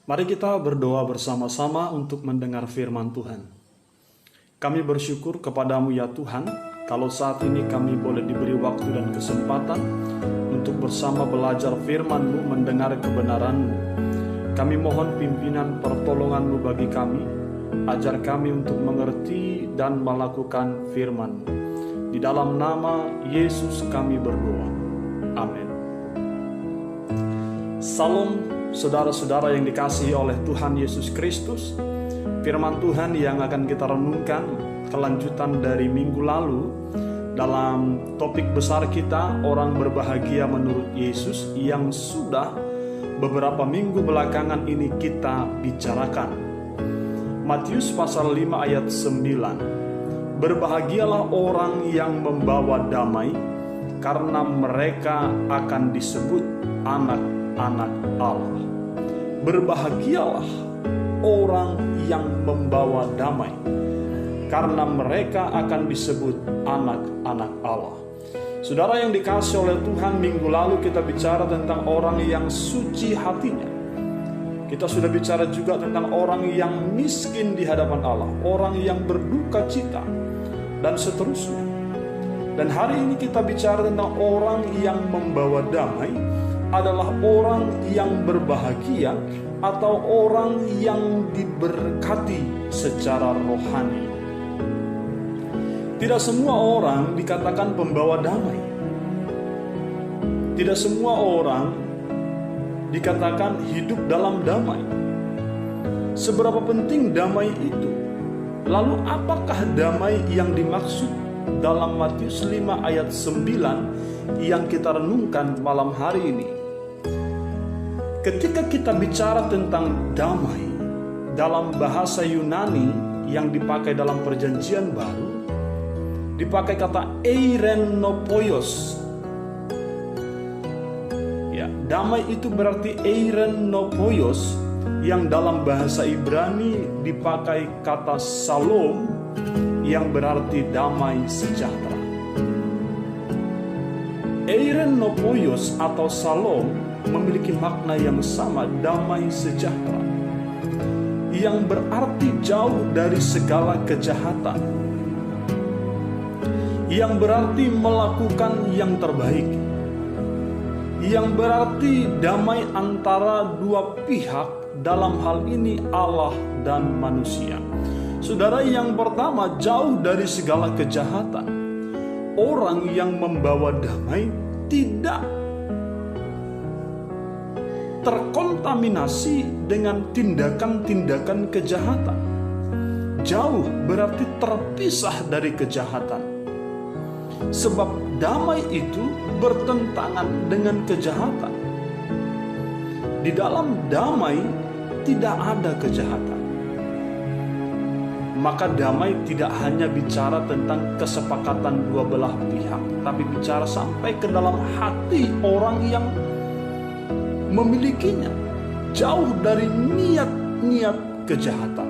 Mari kita berdoa bersama-sama untuk mendengar firman Tuhan. Kami bersyukur kepadamu ya Tuhan, kalau saat ini kami boleh diberi waktu dan kesempatan untuk bersama belajar firman-Mu, mendengar kebenaran-Mu. Kami mohon pimpinan pertolongan-Mu bagi kami, ajar kami untuk mengerti dan melakukan firman-Mu. Di dalam nama Yesus kami berdoa. Amin. Salam saudara-saudara yang dikasihi oleh Tuhan Yesus Kristus. Firman Tuhan yang akan kita renungkan kelanjutan dari minggu lalu dalam topik besar kita, orang berbahagia menurut Yesus, yang sudah beberapa minggu belakangan ini kita bicarakan. Matius pasal 5 ayat 9. Berbahagialah orang yang membawa damai, karena mereka akan disebut anak-anak Allah. Berbahagialah orang yang membawa damai, karena mereka akan disebut anak-anak Allah. Saudara yang dikasihi oleh Tuhan, minggu lalu kita bicara tentang orang yang suci hatinya. Kita sudah bicara juga tentang orang yang miskin di hadapan Allah, orang yang berduka cita, dan seterusnya. Dan hari ini kita bicara tentang orang yang membawa damai, adalah orang yang berbahagia atau orang yang diberkati secara rohani. Tidak semua orang dikatakan pembawa damai. Tidak semua orang dikatakan hidup dalam damai. Seberapa penting damai itu? Lalu apakah damai yang dimaksud dalam Matius 5 ayat 9 yang kita renungkan malam hari ini? Ketika kita bicara tentang damai dalam bahasa Yunani yang dipakai dalam Perjanjian Baru, dipakai kata eireноpoios. Ya, damai itu berarti eireноpoios, yang dalam bahasa Ibrani dipakai kata shalom, yang berarti damai sejahtera. Eireноpoios atau shalom memiliki makna yang sama, damai sejahtera, yang berarti jauh dari segala kejahatan, yang berarti melakukan yang terbaik, yang berarti damai antara dua pihak, dalam hal ini Allah dan manusia. Saudara, yang pertama, jauh dari segala kejahatan. Orang yang membawa damai tidak terkontaminasi dengan tindakan-tindakan kejahatan. Jauh berarti terpisah dari kejahatan. Sebab damai itu bertentangan dengan kejahatan. Di dalam damai tidak ada kejahatan. Maka damai tidak hanya bicara tentang kesepakatan dua belah pihak, tapi bicara sampai ke dalam hati orang yang memilikinya, jauh dari niat-niat kejahatan.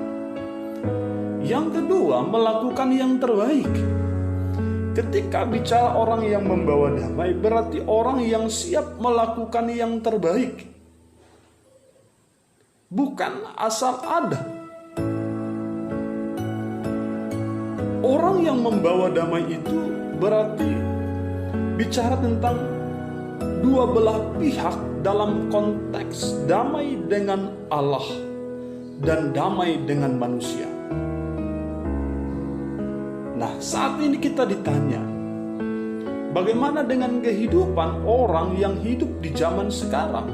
Yang kedua, melakukan yang terbaik. Ketika bicara orang yang membawa damai, berarti orang yang siap melakukan yang terbaik, bukan asal ada. Orang yang membawa damai itu berarti bicara tentang dua belah pihak dalam konteks damai dengan Allah dan damai dengan manusia. Nah, saat ini kita ditanya, bagaimana dengan kehidupan orang yang hidup di zaman sekarang?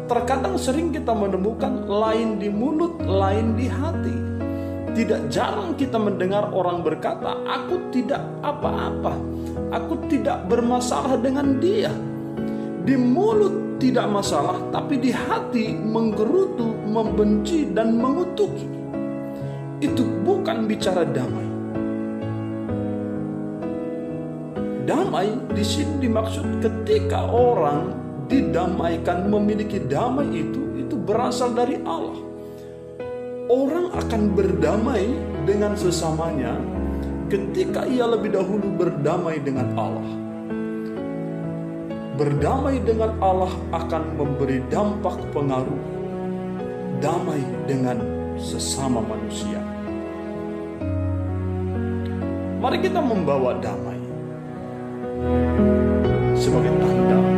Terkadang sering kita menemukan lain di mulut, lain di hati. Tidak jarang kita mendengar orang berkata, aku tidak apa-apa, aku tidak bermasalah dengan dia. Di mulut tidak masalah, tapi di hati menggerutu, membenci, dan mengutuki. Itu bukan bicara damai. Damai di sini dimaksud ketika orang didamaikan, memiliki damai itu berasal dari Allah. Orang akan berdamai dengan sesamanya ketika ia lebih dahulu berdamai dengan Allah. berdamai dengan Allah akan memberi dampak pengaruh damai dengan sesama manusia. Mari kita membawa damai sebagai tanda